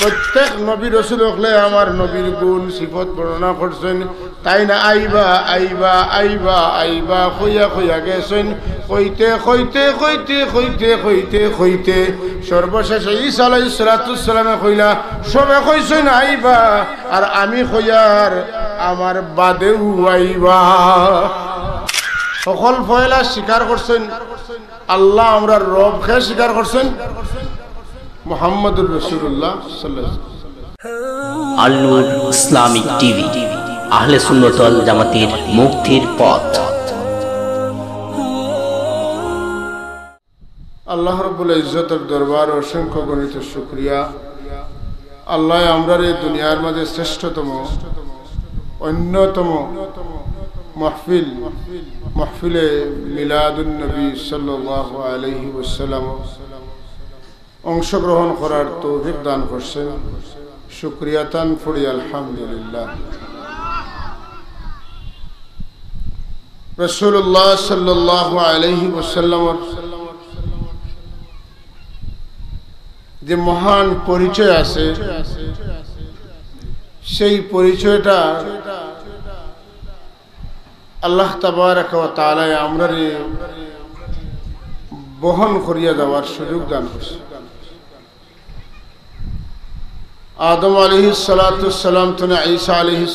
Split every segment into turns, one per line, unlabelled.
প্রত্যেক নবী রাসূল হলে আমার নবীর গুণ সিফত বর্ণনা করছেন তাই না আইবা আইবা আইবা আইবা কইয়া কইয়া গেছেন কইতে কইতে কইতে কইতে কইতে কইতে সর্বশেষে ঈসা আলাইহিস সালামে কইলা সবে কইছেন আইবা আর আমি কইয়ার আমার বাদেও আইবা সকল ফয়লা স্বীকার করছেন আল্লাহ আমরা রব কে স্বীকার করছেন মুহাম্মদুর রাসূলুল্লাহ সাল্লাল্লাহু আলাইহি ওয়াসাল্লাম।
আল নূর ইসলামিক টিভি, আহলে সুন্নাত ওয়াল জামাতের মুক্তির পথ।
আল্লাহ রাব্বুল ইজ্জতের দরবার অসংখ্য গণিত শুকরিয়া। আল্লাহ আমরার এই দুনিয়ার মাঝে শ্রেষ্ঠতম অন্যতম মাহফিলে মিলাদুন নবী সাল্লাল্লাহু আলাইহি ওয়াসাল্লাম অংশগ্রহণ করার তৌফিক দান করছেন। শুকরিয়াতান পড়ি আলহামদুলিল্লাহ। রাসূলুল্লাহ সাল্লাল্লাহু আলাইহি ওয়াসাল্লামের যে মহান পরিচয় আছে সেই পরিচয়টা আল্লাহ তাবারক ওয়া তাআলা আমরারে বহন করিয়া দেওয়ার সুযোগ দান করছে। আদম আলাইহিস সালাম থেকে ঈসা আলাইহিস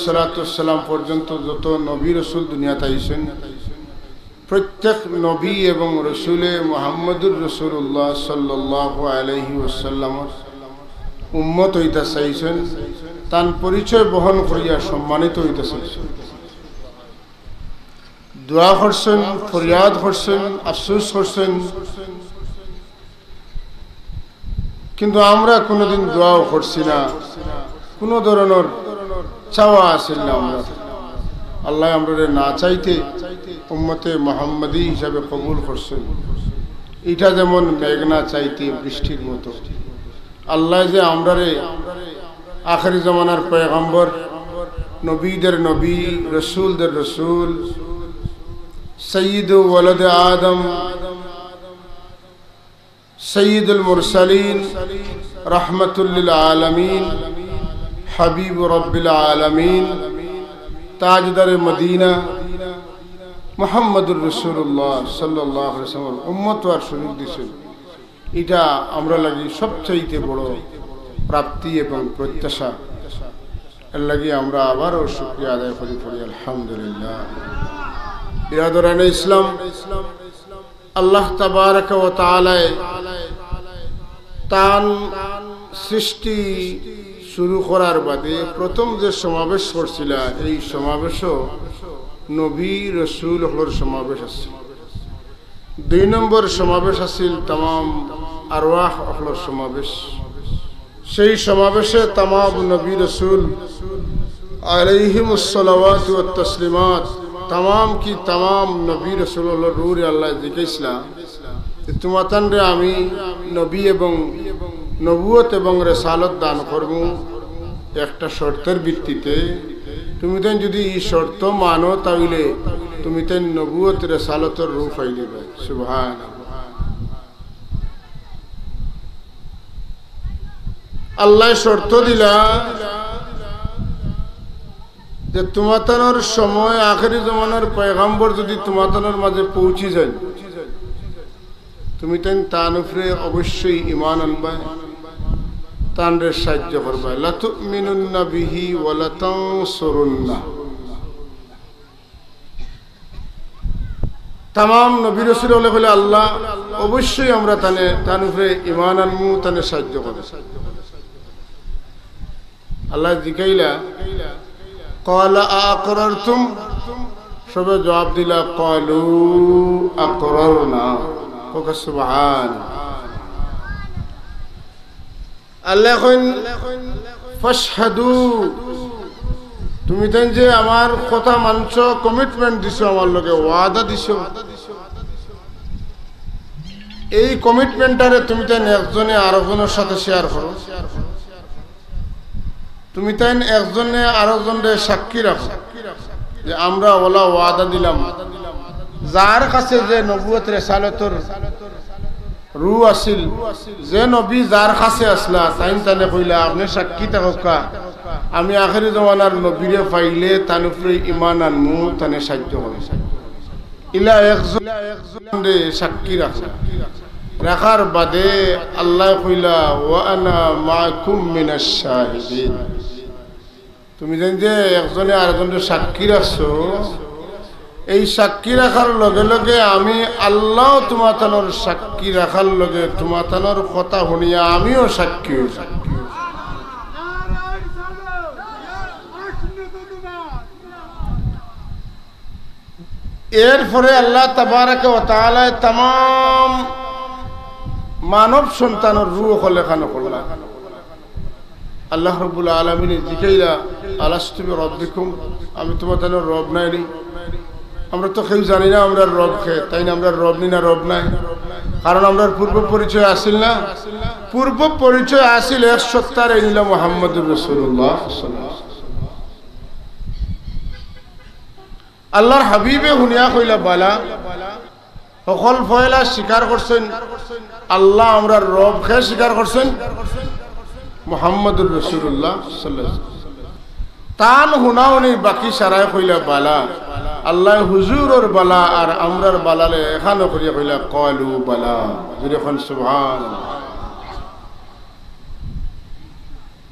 সালাম পর্যন্ত যত নবী রাসূল দুনিয়াতে আইছেন প্রত্যেক নবী এবং রাসূলে মুহাম্মদুর রাসূলুল্লাহ সাল্লাল্লাহু আলাইহি ওয়াসাল্লাম উম্মত হইতে চাইছেন, তার পরিচয় বহন করিয়া সম্মানিত হইতে চাইছেন। দোয়া করছেন, ফরিয়াদ করছেন, আফসোস করছেন, কিন্তু আমরা কোনোদিন দোয়াও করছি না, কোনো ধরনের চাওয়া আসেন না। আমরা আল্লাহ আমরা না চাইতে উম্মতে মুহাম্মাদি হিসাবে কবুল করছেন। এটা যেমন মেঘনা চাইতে বৃষ্টির মতো, আল্লাহ যে আমরারে আখেরি জামানার পয়গম্বর, নবীদের নবী, রসুলদের রসুল, সৈয়দু ওয়ালাদ আদম, সৈয়দুল মুরসালিন, রহমাতুল লিল আলামিন, হাবিব রব্বিল আলামিন, তাজদারে মদিনা মুহাম্মদুর রাসূলুল্লাহ সাল্লাল্লাহু আলাইহি ওয়াসাল্লাম উম্মত হওয়ার সুযোগ দিয়েছেন। এটা আমরা লাগি সবচাইতে বড় প্রাপ্তি এবং প্রত্যাশা। এর লাগি আমরা আবারও শুকরিয়া আদায় করি আলহামদুলিল্লাহ। বিরাদরানে ইসলাম, আল্লাহ তাবারক ওয়া তাআলা তান সৃষ্টি শুরু করার বাদে প্রথম যে সমাবেশ করছিল, এই সমাবেশও নবী রসুল হলোর সমাবেশ আছে। 2 নম্বর সমাবেশ আছিল তাম আরওয়াহ হলোর সমাবেশ। সেই সমাবেশে তাম নবী রসুল আলাইহিমুস সালাওয়াতু ওয়াত তাসলিমাত তাম কি তাম নবী রসুল হলোর রূহ আল্লাহ জিজ্ঞাসা তোমাতান রে আমি নবী এবং নবুয়ত এবং রিসালাত দান করব একটা শর্তের ভিত্তিতে। তুমি তেন যদি এই শর্ত মানো তাহলে তুমি তেন নবুয়ত রিসালাতের রূহ পাই দিবে। সুবহানাল্লাহ। আল্লাহ শর্ত দিলা যে তোমাতানোর সময় আখেরি জমানার পয়গম্বর যদি তোমাতানোর মাঝে পৌঁছে যায়, তুমি তেন তার উপরে অবশ্যই ঈমান আনবা, তানরে সাহায্য করবা। লা তুমিনুন্না বিহি ওয়া লা তানসুরুন্না। तमाम নবী রাসূল হলে আল্লাহ অবশ্যই আমরা তার উপরে ঈমান আনমু, তানে সাহায্য করব। আল্লাহ জিকাইলা ক্বালা আ'আকরারতুম, সবে জবাব দিলা ক্বালু আকরারনা। ওকে সুবহান। আল্লাহ কইন ফাশহাদু, তুমি তেন যে আমার কথা মানছো, কমিটমেন্ট দিছো, আমার লগে ওয়াদা দিছো, এই কমিটমেন্টটারে তুমি তেন একজনে আরেকজনের সাথে শেয়ার করো। তুমি তেন একজনে আরেকজনের সাক্ষী রাখো যে আমরা ওলা ওয়াদা দিলাম, যার কাছে যে নবুয়ত রিসালাতের রু আসিল যে নবী যার কাছে আসলা তাইন তানে কইলা আপনি সাক্ষী থাকা আমি আখেরি জমানার নবীরে পাইলে তান উপরে ইমান আনমু তানে সাহায্য করে ইলা একজন সাক্ষী রাখার বাদে আল্লাহ কইলা ওয়া আনা মাকুম মিনাশ শাহিদিন তুমি জান যে একজনে আরেকজনের সাক্ষী রাখছো এই সাক্ষী রাখার লগে লগে আমি আল্লাহ তোমাতানোর সাক্ষী রাখার লগে তোমাতানোর কথা শুনিয়া আমিও সাক্ষী হইছি এরপরে আল্লাহ তাবারাকা ওয়া তাআলা तमाम মানব সন্তানের রূহ লেখানো করলা আল্লাহ রাব্বুল আলামিন জিকাইলা আলাস্তু বিরাব্বিকুম আমি তোমাদের রব নাই নি আমরা তো কেউ জানি না আমরা রব কে তাই না আমরা রব নি না রব নাই কারণ আমরা পূর্ব পরিচয় আসিল না পূর্ব পরিচয় আসিল এক সত্তার ইলা মুহাম্মদুর রাসূলুল্লাহ সাল্লাল্লাহু আলাইহি আল্লাহর হাবিবে হুনিয়া কইলা বালা সকল ফয়লা স্বীকার করছেন আল্লাহ আমরা রব কে স্বীকার করছেন মুহাম্মদুর রাসূলুল্লাহ সাল্লাল্লাহু আলাইহি তান হুনাউনি বাকি সারায় কইলা বালা আল্লাহ হুজুরর বালা আর আমরার বালালে এখানে করিয়া কইলা ক্বালু বালা যখন সুবহানাল্লাহ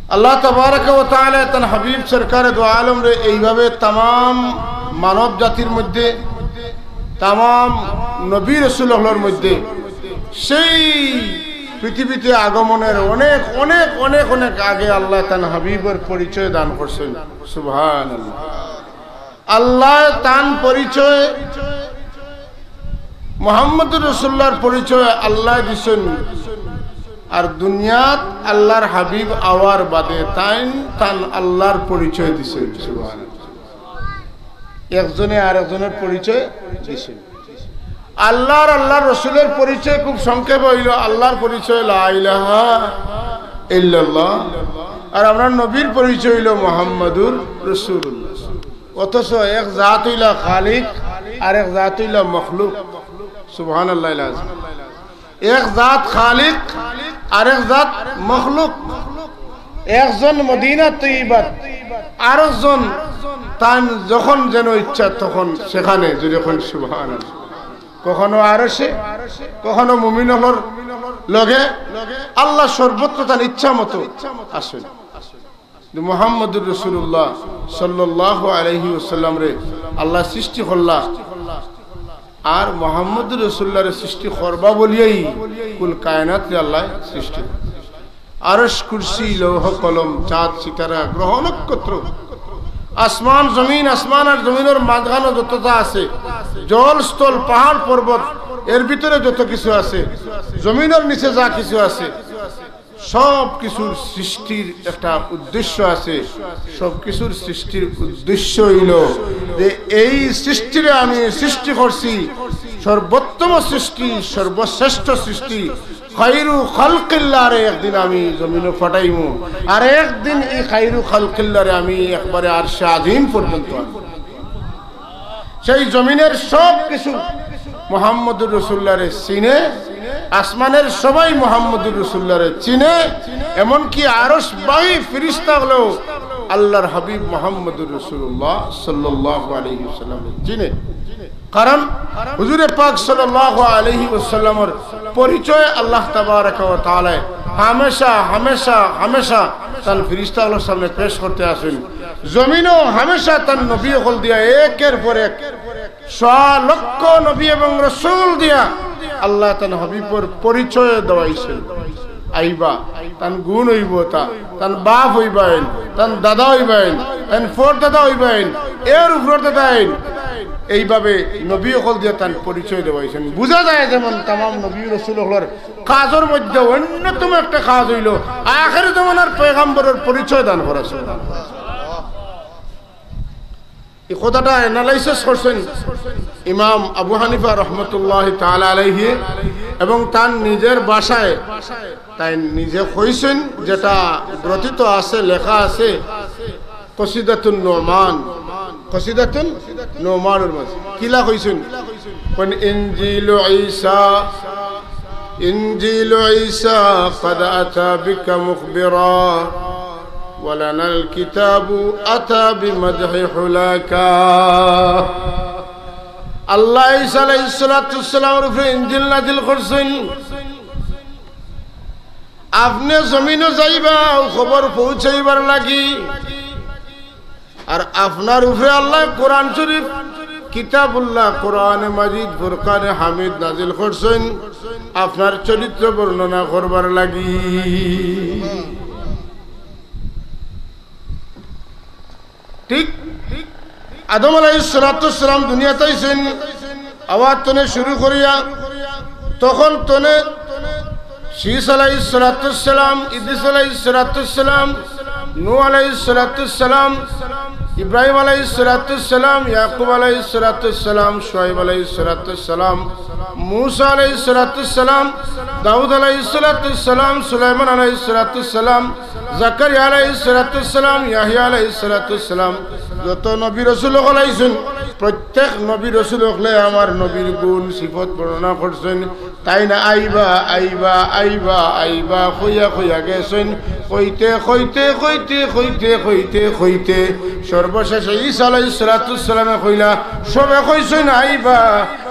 আল্লাহ তাবারাকা ওয়া তাআলা তান হাবিব সরকার দু আলম রে এইভাবে तमाम মানব জাতির মধ্যে तमाम নবী রাসূলুল্লাহর মধ্যে সেই পৃথিবীতে আগমনের অনেক অনেক অনেক অনেক আগে আল্লাহ তান হাবিবের পরিচয় দান করছেন সুবহানাল্লাহ আল্লাহ তান পরিচয় মুহাম্মদুর রাসূলুল্লাহর পরিচয় আল্লাহ দিছেন আর দুনিয়াত আল্লাহর হাবিব আওয়ার বাদে তান আল্লাহর পরিচয় দিছেন সুবহানাল্লাহ একজনে আরেকজনের পরিচয় দিছেন আল্লাহর রাসূলের পরিচয় খুব সংক্ষেপে হইল আল্লাহর পরিচয় লা ইলাহা ইল্লাল্লাহ আর আমরা নবীর পরিচয় হইল মুহাম্মাদুর রাসূলুল্লাহ অথচ এক জাত হইলা খালিক আর এক জাত হইলা মখলুক সুবহানাল্লাহ আযীম এক জাত খালিক আর এক জাত মখলুক একজন মদিনা তৈয়বাত আরেকজন তান যখন যেন ইচ্ছা তখন সেখানে যখন সুবহানাল্লাহ কখনো আরশে কখনো মুমিনুল লগে আল্লাহ সর্বত্র তার ইচ্ছা মতো আসেন মুহাম্মদুর রাসূলুল্লাহ সাল্লাল্লাহু আলাইহি ওয়াসাল্লাম রে আল্লাহ সৃষ্টি করলা আর মুহাম্মদুর রাসূলুল্লাহর সৃষ্টি করবা বলিয়াই কুল কায়নাত রে আল্লাহ সৃষ্টি আরশ কুরসি লৌহ কলম চাঁদ সিতারা গ্রহ নক্ষত্র আসমান জমিন আসমান আর জমিনের মাঝখানে যতটা আছে জল স্থল পাহাড় পর্বত এর ভিতরে যত কিছু আছে জমিনের নিচে যা কিছু আছে সব কিছুর সৃষ্টির একটা উদ্দেশ্য আছে সব কিছুর সৃষ্টির উদ্দেশ্য হইল যে এই সৃষ্টিরে আমি সৃষ্টি করছি সর্বোত্তম সৃষ্টি সর্বশ্রেষ্ঠ সৃষ্টি খায়রু খালকিল্লাহরে একদিন আমি জমিনে ফাটাইমু আর একদিন এই খায়রু খালকিল্লাহরে আমি একবারে আরশে আযীম পর্যন্ত সেই জমিনের সব কিছু মুহাম্মদুর রাসূলুল্লাহরে চিনে আসমানের সবাই মুহাম্মদুর রাসূলুল্লাহরে চিনে এমনকি আরশ বাহী ফেরেশতা হলো আল্লাহর হাবিব মুহাম্মদুর রাসূলুল্লাহ সাল্লাল্লাহু আলাইহি ওয়াসাল্লাম চিনে কারণ হুজুরে পাক সাল্লাল্লাহু আলাইহি ওয়াসাল্লামের পরিচয় আল্লাহ তাবারাকা ওয়া তাআলা হামেশা হামেশা হামেশা তার ফেরেশতাগুলোর সামনে পেশ করতে আসেন জমিনও হামেশা তার নবী হল দিয়া একের পর এক লক্ষ নবী এবং রাসূল দিয়া আল্লাহ তার হাবিবের পরিচয় দেওয়াইছেন আইবা তান গুণ হইব তান বাপ হইবেন তান দাদা হইবেন তান ফোর দাদা হইবেন এর উপর দাদাইন এইভাবে নবী হল দিয়ে তার পরিচয় দেওয়াইছেন বোঝা যায় যেমন तमाम নবী রাসূল হলর কাজের মধ্যে অন্যতম একটা কাজ হইল আখির জামানার পয়গম্বরের পরিচয় দান করা এই কথাটা অ্যানালাইসিস করছেন ইমাম আবু হানিফা রাহমাতুল্লাহি তাআলা আলাইহি এবং তার নিজের ভাষায় তাই নিজে কইছেন যেটা গ্রথিত আছে লেখা আছে কসিদাতুন নুমান কসিদাতুন নুমানের মধ্যে কিলা কইছেন কোন ইনজিল ঈসা إنجيل عيسى قد أتى بك مخبرا ولنا الكتاب أتى بمدح حلاك আল্লাহ ঈসা আলাইহিস সালাতু ওয়াসসালামের উপরে ইনজিল নাযিল করছেন আপনি জমিনে যাইবা খবর পৌঁছাইবার লাগি আর আপনার উপরে আল্লাহ কোরআন শরীফ কিতাবুল্লাহ কোরআনে মাজিদ ফুরকানে হামিদ নাযিল করছেন আপনার চরিত্র বর্ণনা করবার লাগি ঠিক আদম আলাইহিস সালাতু ওয়াসসালাম দুনিয়াতে আইছেন আওয়াজ তনে শুরু করিয়া তখন তনে শীস আলাইহিস সালাতু ওয়াসসালাম ইদ্রিস আলাইহিস সালাতু ওয়াসসালাম নূহ আলাইহিস সালাতু ওয়াসসালাম ইব্রাহিম আলাইহিস সালাতু ওয়াসসালাম ইয়াকুব আলাইহিস সালাতু ওয়াসসালাম শুআয়ব আলাইহিস সালাতু ওয়াসসালাম মূসা আলাইহিস সালাতু ওয়াসসালাম দাউদ আলাইহিস সালাতু ওয়াসসালাম সুলাইমান আলাইহিস সালাতু ওয়াসসালাম জাকারিয়া আলাইহিস সালাতু ওয়াসসালাম ইয়াহইয়া আলাইহিস সালাতু ওয়াসসালাম যত নবী রাসূল আলাইহিন প্রত্যেক নবী রাসূল হলে আমার নবীর গুণ সিফত বর্ণনা করছেন তাই না আইবা আইবা আইবা আইবা কইয়া কইয়া গেছেন কইতে কইতে কইতে কইতে কইতে কইতে সর্বশেষ ঈসা আলাইহিস সালাতু ওয়াসসালামে কইলা সবে কইছেন আইবা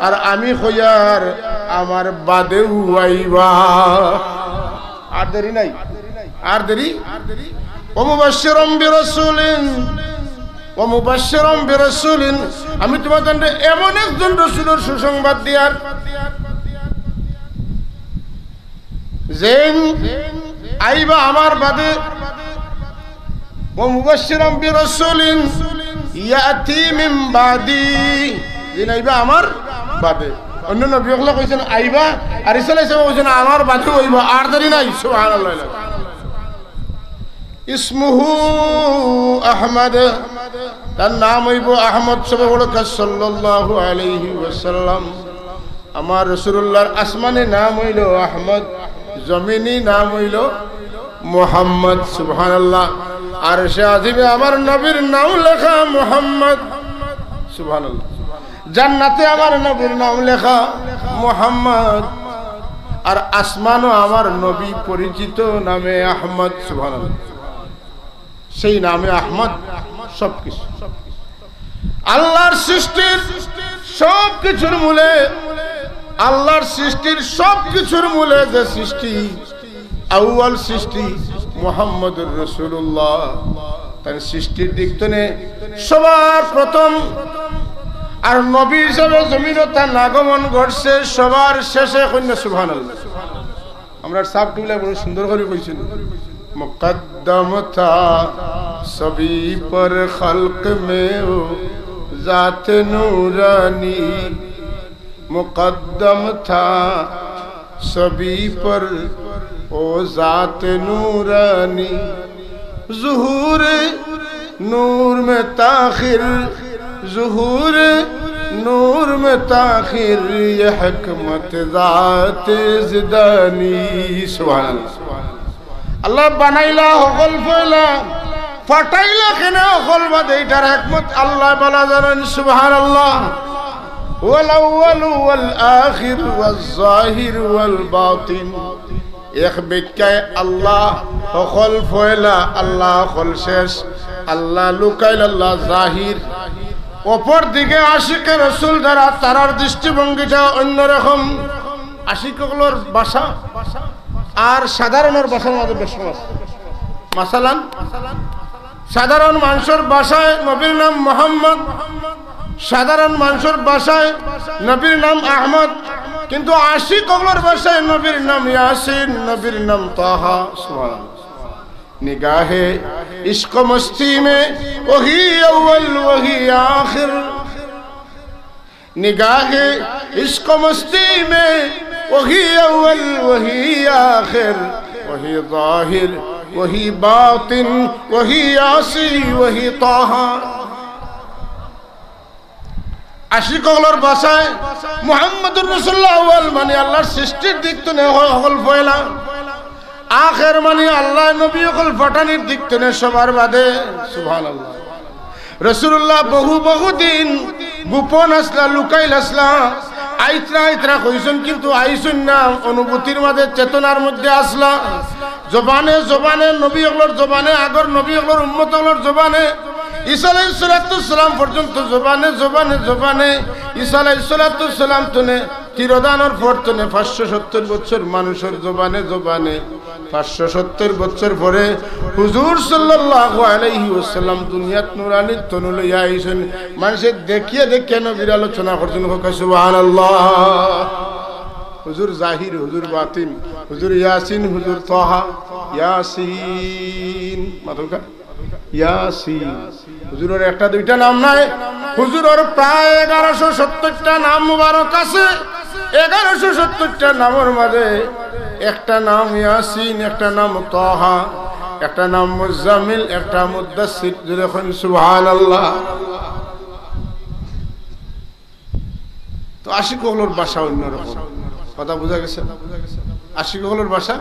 আর আমি কইয়ার আমার বাদেও আইবা আর দেরি নাই আর দেরি ও মুবাশশিরাম বিরাসূলিন ও মুবাশশিরাম বিরাসূলিন আমি তোমাদের এমন একজন রাসূলের সুসংবাদ দিয়ার যেন আইবা আমার বাদে ও মুবাশশিরাম বিরাসূলিন ইয়াতি মিন বাদি যেন আইবা আমার বাদে অন্য নবীগুলো কইছেন আইবা আর ঈসা আলাইহিস সালাম কইছেন আমার বাদে আইবা আর দেরি নাই সুবহানাল্লাহ ইসমুহু আহমদ তার নাম হইব আহমদ সাল্লাল্লাহু আলাইহি ওয়াসাল্লাম আমার রাসূলুল্লাহর আসমানি নাম হইল আহমদ জমিনি নাম হইল মুহাম্মদ সুবহানাল্লাহ আরশে আজিমে আমার নবীর নাম লেখা মুহাম্মদ সুবহানাল্লাহ জান্নাতে আমার নবীর নাম লেখা মুহাম্মদ আর আসমানও আমার নবী পরিচিত নামে আহমদ সুবহানাল্লাহ সেই নামে আহমদ সবকিছু আল্লাহর সৃষ্টির সবকিছুর মূলে আল্লাহর সৃষ্টির সবকিছুর মূলে যে সৃষ্টি আউয়াল সৃষ্টি মুহাম্মদুর রাসূলুল্লাহ তার সৃষ্টির দিক থেকে সবার প্রথম আর নবী হিসেবে জমিনে তার আগমন ঘটছে সবার শেষে কন্যা সুবহানাল্লাহ আমরা সাবটুলা বড় সুন্দর করে কইছেন मुक़द्दम था सभी पर खल्क में वो ज़ात नूरानी मुक़द्दम था सभी पर ओ ज़ात नूरानी ज़ुहूर नूर में ताख़िर ज़ुहूर नूर में ताख़िर ये हिकमत ज़ात ज़िदानी सुभान আল্লাহ বানাইলা হকল ফয়লা ফাটাইলা কেন হকল বাদে এটার হিকমত আল্লাহ বলা জানেন সুবহানাল্লাহ ওয়াল আউয়াল ওয়াল আখির ওয়াল যাহির ওয়াল বাতিন এক বিকায় আল্লাহ হকল ফয়লা আল্লাহ হকল শেষ আল্লাহ লুকাইল আল্লাহ জাহির অপর দিকে আশিকে রাসূল যারা তারার দৃষ্টিভঙ্গিটা অন্যরকম আশিকগুলোর ভাষা আর সাধারণের ভাষার মধ্যে বেশ মাসালান সাধারণ মানুষের ভাষায় নবীর নাম মুহাম্মদ সাধারণ মানুষের ভাষায় নবীর নাম আহমদ কিন্তু আশিকগুলোর ভাষায় নবীর নাম ইয়াসিন নবীর নাম তাহা সুবহানাল্লাহ निगाहे इश्क मस्ती में वही अव्वल वही आखिर निगाहे इश्क मस्ती में वही अव्वल वही आखिर वही ज़ाहिर वही बातिन वही यासी वही ताहा আশিকগুলোর ভাষায় মুহাম্মদুর রাসূলুল্লাহ আউয়াল মানে আল্লাহর সৃষ্টির দিক থেকে হল ফয়লা আখের মানে আল্লাহ নবী হল ফাটানির দিক থেকে সবার বাদে সুবহানাল্লাহ রাসূলুল্লাহ বহু দিন গোপন আসলা লুকাইল আসলা আইতরা আইতরা কইছেন কিন্তু আইছেন না অনুভূতির মাঝে চেতনার মধ্যে আসলা জবানে জবানে নবী হলোর জবানে আগর নবী হলোর উম্মত হলোর জবানে ঈসা আলাইহিস সালাম পর্যন্ত জবানে জবানে জবানে ঈসা আলাইহিস সালাম তুনে তিরোদানোর পর তুনে 570 বছর মানুষের জবানে জবানে 570 বছর পরে হুজুর সাল্লাল্লাহু আলাইহি ওয়াসাল্লাম দুনিয়াত নুরানি তনু লইয়া আইছেন মানুষের দেখিয়ে দেখিয়ে নবীর আলোচনা করছেন সুবহানাল্লাহ হুজুর জাহির হুজুর বাতিন হুজুর ইয়াসিন হুজুর তাহা ইয়াসিন মাতুকা ইয়াসিন হুজুরের একটা দুইটা নাম নাই হুজুরের প্রায় 1170টা নাম মুবারক আছে 1170টা নামের মাঝে একটা নাম ইয়াসিন একটা নাম তাহা একটা নাম মুজাম্মিল একটা মুদ্দাসসির যখন সুবহানাল্লাহ তো আশিক হলোর ভাষা অন্যরকম কথা বোঝা গেছে আশিক হলোর ভাষা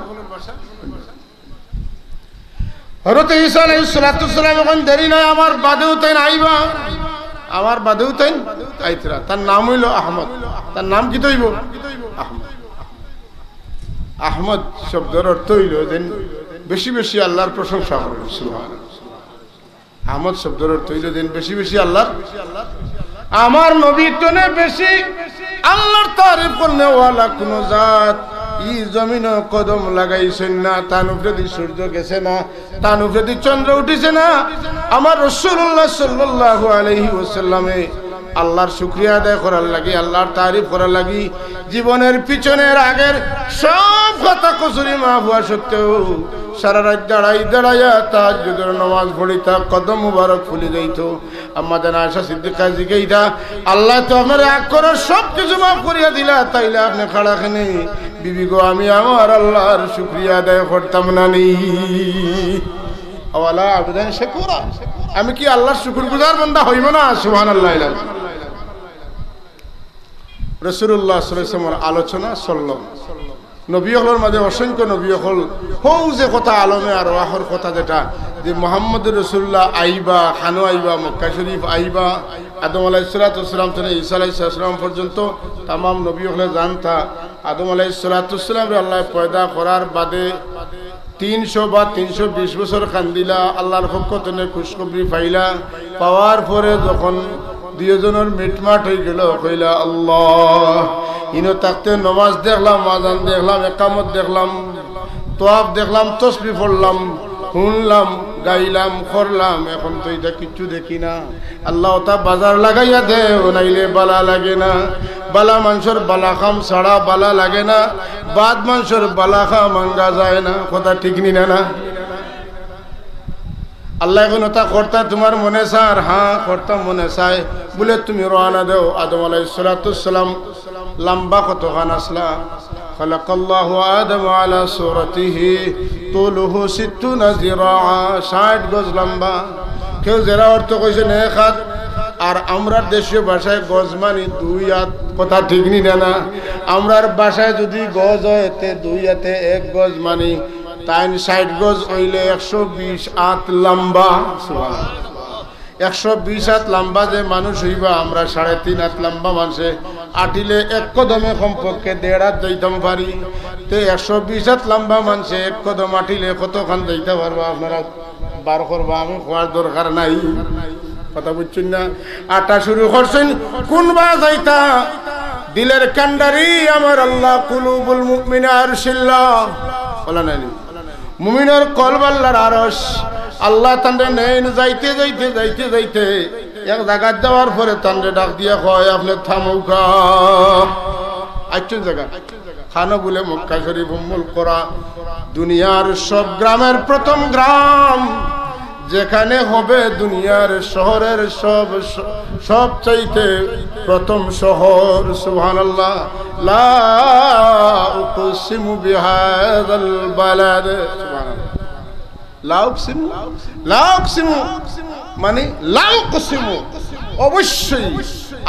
হযরত ঈসা আলাইহিস সালাম এখন দেরি নয় আমার বাদেও তাই আইবা আমার বাদেও তাই আইতরা তার নাম হইল আহমদ তার নাম কি তৈব আহমদ আহমদ শব্দের অর্থ হইল দেন বেশি বেশি আল্লাহর প্রশংসা করেন সুবহানাল্লাহ আহমদ শব্দের অর্থ হইল দেন বেশি বেশি আল্লাহর আমার নবীর তনে বেশি আল্লাহর তারিফ করনে ওয়ালা কোন জাত ই জমিন কদম লাগাইছেন না তার উপরে সূর্য গেছে না তার উপরে চন্দ্র উঠিছে না আমার রাসূলুল্লাহ সাল্লাল্লাহু আলাইহি ওয়াসাল্লামে আল্লাহর শুকরিয়া আদায় করার লাগি আল্লাহর তারিফ করার লাগি জীবনের পিছনের আগের সব কথা কসুরি মাফ হওয়া সত্ত্বেও সারা রাত দাঁড়াইয়া তাহাজ্জুদের নামাজ পড়িতা কদম মুবারক ফুলে যাইতো আমাদের আয়েশা সিদ্দিকা জিগাইতা আল্লাহ তো আপনার রাগ করার সব কিছু মাফ করিয়া দিলা তাইলে আপনি খাড়াখানে বিবি গো আমি আমার আল্লাহর শুকরিয়া আদায় করতাম না নি আওয়ালা আবদান শাকুরা আমি কি আল্লাহর শুকরগুজার বান্দা হইব না সুবহানাল্লাহ রাসূলুল্লাহ সাল্লাল্লাহু আলাইহি ওয়াসাল্লামের আলোচনা চলল নবী হলোর মাঝে অসংখ্য নবী হল হৌ যে কথা আলমে আর ওয়াহর কথা যেটা যে মুহাম্মদ রাসূলুল্লাহ আইবা খানো আইবা মক্কা শরীফ আইবা আদম আলাইহিস সালাম থেকে ঈসা আলাইহিস সালাম পর্যন্ত तमाम নবী হলে জানতা আদম আলাইহিস সালাম আল্লাহ পয়দা করার বাদে 300 বা 320 বছর কান্দিলা আল্লাহর পক্ষ থেকে খুশখবরি পাইলা পাওয়ার পরে যখন দুইজনের মিটমাট হয়ে গেল কইলা আল্লাহ ইনো তাকতে নামাজ দেখলাম আযান দেখলাম ইকামত দেখলাম তোয়াফ দেখলাম তাসবিহ পড়লাম শুনলাম গাইলাম করলাম এখন তো এটা কিছু দেখি না আল্লাহ তা বাজার লাগাইয়া দে নাইলে বালা লাগে না বালা মানুষের বালা খাম ছাড়া বালা লাগে না বাদ মানুষের বালা খা মাঙ্গা যায় না কথা ঠিক নি না আল্লাহ এখন তা করতা তোমার মনে চার হ্যাঁ করতা মনে চায় বলে তুমি রওনা দাও আদম আলাইহিস সালাম লম্বা কতখান আসলা খলাকাল্লাহু আদম আলা সূরাতিহি তুলুহু 60 জিরাআ 60 গজ লম্বা কেউ যারা অর্থ কইছেন এক হাত আর আমরার দেশীয় ভাষায় গজ মানে 2 হাত কথা ঠিক নি না আমরার ভাষায় যদি গজ হয় তে 2 হাতে 1 গজ মানে 60 গজ হইলে 120 হাত লম্বা সুবহানাল্লাহ 120 হাত লম্বা যে মানুষ হইবা আমরা 3.5 হাত লম্বা মানুষে আটিলে এক কদমে কমপক্ষে 1.5 হাত যাইতাম পারি তে 120 হাত লম্বা মানুষে এক কদম আটিলে কতখান যাইতে পারবা আপনারা বার করবা আমি খোয়ার দরকার নাই কথা বুঝছেন না আটা শুরু করছেন কোনবা যাইতা দিলের কান্ডারি আমার আল্লাহ কুলুবুল মুমিনা আরশিল্লাহ বলা নাই মুমিনের কলব আল্লাহর আরশ আল্লাহ তান্ডে নেন যাইতে যাইতে যাইতে যাইতে এক জায়গা যাওয়ার পরে তান্ডে ডাক দিয়া কয় আপনি থামুকা আইছেন জায়গা খানো বলে মক্কা শরীফ উম্মুল কোরা দুনিয়ার সব গ্রামের প্রথম গ্রাম যেখানে হবে দুনিয়ার শহরের সব চাইতে প্রথম শহর সুবহানাল্লাহ লা উকসিমু বিহাযাল বালাদ সুবহানাল্লাহ লা উকসিমু মানে লা উকসিমু অবশ্যই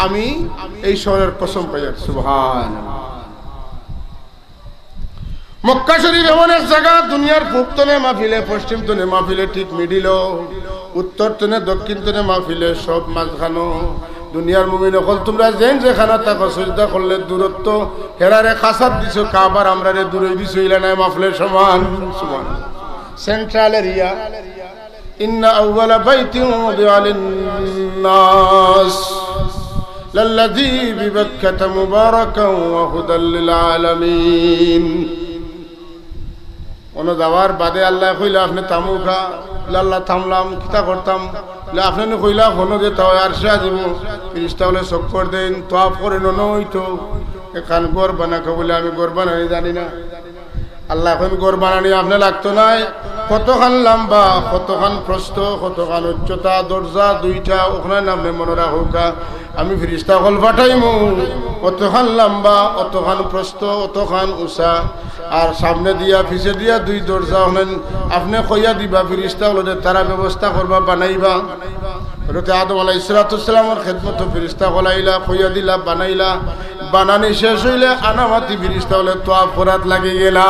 আমি এই শহরের কসম পাই সুবহানাল্লাহ মক্কা শরীফ এমন এক জায়গা দুনিয়ার পূব তনে মাহফিলে পশ্চিম তনে মাহফিলে ঠিক মিডিল উত্তর তনে দক্ষিণ তনে মাহফিলে সব মাঝখানো দুনিয়ার মুমিন হল তোমরা যেখানে থাকো সিজদা করলে দূরত্ব হেরারে খাসাত দিছো কাবার আমরা রে দূরে দিছো ইলা নাই মাফলের সমান সুবহানাল্লাহ সেন্ট্রাল এরিয়া ইন্না আউওয়ালা বাইতিন উদিআ লিন-নাস লাল্লাযী বিবাক্কাতা মুবারাকান ওয়া হুদাল লিল আলামিন ওনা যাওয়ার বাদে আল্লাহ কইলা আপনি তামুকা আল্লাহ থামলাম কিতা করতাম আপনি কইলা হনো যে তাও আরশা দিব ফেরেশতা বলে চক্কর দেন তোয়াফ করে নইতো এখান ঘর বানাকে বলে আমি ঘর বানানি জানি না আল্লাহ এখন ঘর বানানি আপনি লাগতো নাই কতখান লম্বা কতখান প্রস্থ কতখান উচ্চতা দরজা দুইটা ওখানে নামে মনে রাখুকা আমি ফেরেশতা হল পাঠাইমু অতখান লম্বা অতখান প্রস্থ অতখান উঁচা আর সামনে দিয়া পিছে দিয়া দুই দরজা হলেন আপনি কইয়া দিবা ফেরেশতা হলে তারা ব্যবস্থা করবা বানাইবা হযরত আদম আলাইহিস সালামের খেদমত ফেরেশতা হলাইলা কইয়া দিলা বানাইলা বানানি শেষ হইলে আনামাতি ফেরেশতা হলে তোয়াফ করাত লাগি গেলা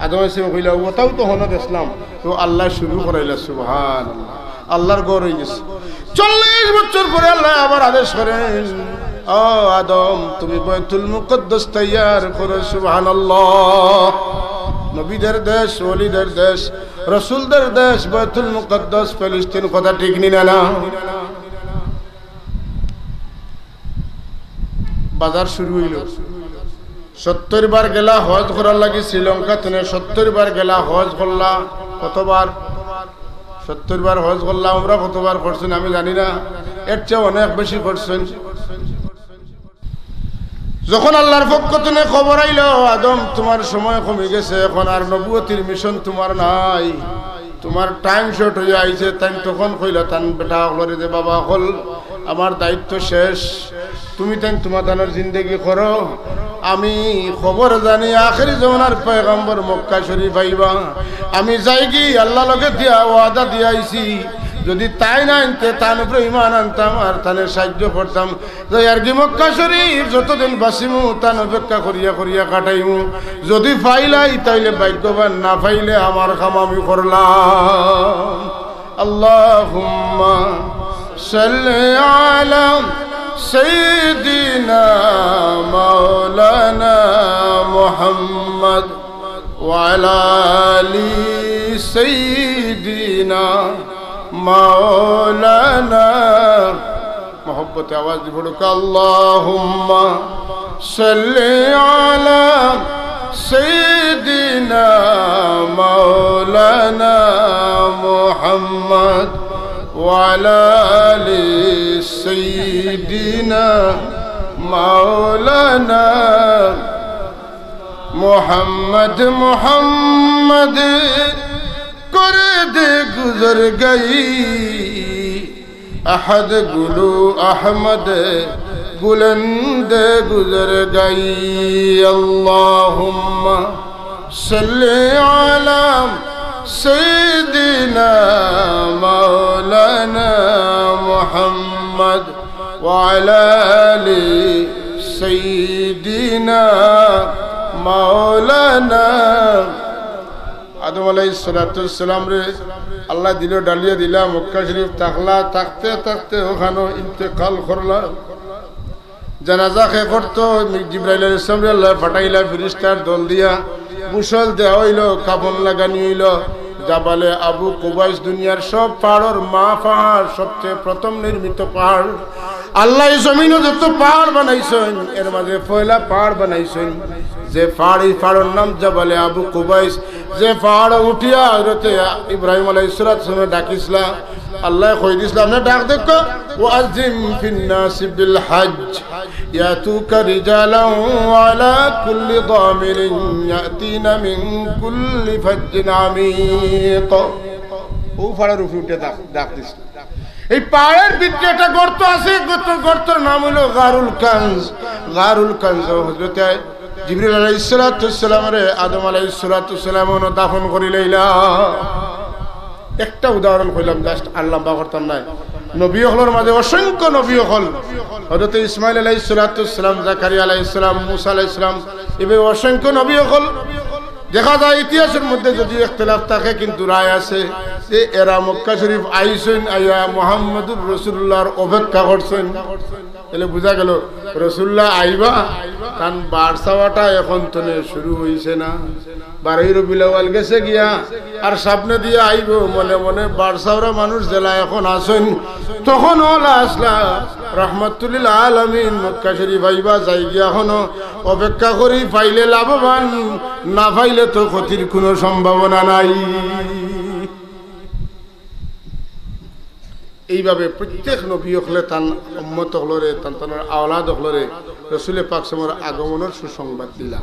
আদম আলাইহিস সালাম কইলা ওটাও তো হনত ইসলাম তো আল্লাহ শুরু করাইলা সুবহানাল্লাহ আল্লাহর ঘর হয়ে গেছে 40 বছর পরে আল্লাহ আবার আদেশ করেন ও আদম তুমি বাইতুল মুকদ্দাস তৈয়ার করো সুবহানাল্লাহ নবীদের দেশ ওলিদের দেশ রাসূলদের দেশ বাইতুল মুকদ্দাস ফিলিস্তিন কথা ঠিক নি না বাজার শুরু হইল 70 বার গেলা হজ করার লাগি শ্রীলঙ্কা থেকে 70 বার গেলা হজ করলা কতবার 70 বার হজ করলাম আমরা কতবার করছেন আমি জানি না এর চেয়ে অনেক বেশি করছেন যখন আল্লাহর পক্ষ থেকে খবর আইলো আদম তোমার সময় কমে গেছে এখন আর নবুয়তির মিশন তোমার নাই তোমার টাইম শর্ট হয়ে আইছে তাই তখন কইলা তান বেটা হলরে যে বাবা হল আমার দায়িত্ব শেষ তুমি তাই তোমার তানের জিন্দেগি করো আমি খবর জানি আখেরি জমানার পয়গম্বর মক্কা শরীফ আইবা আমি যাই কি আল্লাহ লগে দিয়া ওয়াদা দিয়া আইছি যদি তাই না আনতে তার উপরে ইমান আনতাম আর তানের সাহায্য করতাম আর কি মক্কা শরীফ যতদিন বাসিমু তান অপেক্ষা করিয়া করিয়া কাটাইমু যদি পাইলাই তাইলে ভাগ্যবান না পাইলে আমার কাম আমি করলাম আল্লাহুম্মা সাল্লি আলা সাইয়্যিদিনা মাওলানা মুহাম্মদ ওয়া আলা আলি সাইয়্যিদিনা মাওলানা मोहब्बत आवाज पढ़ो अल्लाहुम्मा सल्ली अला सय्यिदिना मौलाना मुहम्मद व अला आलि सय्यिदिना मौलाना मुहम्मद मुहम्मद कर दे गुजर गई अहद गुलू अहमद बुलंद गुजर गई अल्लाहुम्मा सल्ली अला सय्यिदिना मौलाना मुहम्मद व अला आलि सय्यिदिना मौलाना आदम अलैहिस्सलाम रे अल्लाह दिलो डालिया दिला मक्का शरीफ ताकला ताकते ताकते ओखानो इंतकाल करला জানাজা কে করতো জিবরাইল আলাইহিস সালাম আল্লাহ পাঠাইলা ফেরেশতার দল দিয়া মুসল দেওয়া হইল কাফন লাগানি হইল জাবালে আবু কুবাইস দুনিয়ার সব পাহাড়ের মা পাহাড় সবচেয়ে প্রথম নির্মিত পাহাড় আল্লাহ এই জমিনে যত পাহাড় বানাইছেন এর মাঝে পয়লা পাহাড় বানাইছেন যে পাহাড় এই পাহাড়ের নাম জাবালে আবু কুবাইস যে পাহাড় উঠিয়া হযরত ইব্রাহিম আলাইহিস সালাম ডাকিসলা আল্লাহ কই দিছলা না ডাক দেখো ওয়াজিম ফিন নাস বিল হজ ইয়াতুকা রিজালান আলা কুল্লি দামিরিন ইয়াতিনা মিন কুল্লি ফাজ্জিন আমিক ও পাহাড়ের উপরে উঠে ডাক দিছলা এই পাহাড়ের ভিতরে একটা গর্ত আছে গর্তের নাম হলো গারুল কানজ হযরত জিবরিল আলাইহিস সালাম রে আদম আলাইহিস সালাম দাফন করি লইলা একটা উদাহরণ কইলাম জাস্ট আল্লাহ বা করতাম নাই নবী হলর মাঝে অসংখ্য নবী হল হযরত ইসমাঈল আলাইহিস সালাম জাকারিয়া আলাইহিস সালাম মুসা আলাইহিস সালাম এবে অসংখ্য নবী হল দেখা যায় ইতিহাসের মধ্যে যদি ইখতিলাফ থাকে কিন্তু রায় আছে যে এরা মক্কা শরীফ আইছেন আইয়া মুহাম্মদুর রাসূলুল্লাহর অপেক্ষা করছেন। তাহলে বোঝা গেল রাসূলুল্লাহ আইবা কারণ বারসাওয়াটা এখন তো শুরু হইছে না, 12 রবিউল আউয়াল গেছে গিয়া আর সামনে দিয়ে আইব মনে মনে বারসাওরা মানুষ জেলা এখন আসেন। তখন ওলা আসলা রাহমাতুল লিল আলামিন মক্কা শরীফ আইবা যাই গিয়া এখনো অপেক্ষা করি, পাইলে লাভবান, না পাইলে তো ক্ষতির কোনো সম্ভাবনা নাই। এইভাবে প্রত্যেক নবী হলে তান উম্মত হলরে তান তার আওলাদ হলরে রাসূল পাক সাল্লাল্লাহু আলাইহি ওয়াসাল্লামের আগমনের সুসংবাদ দিলা।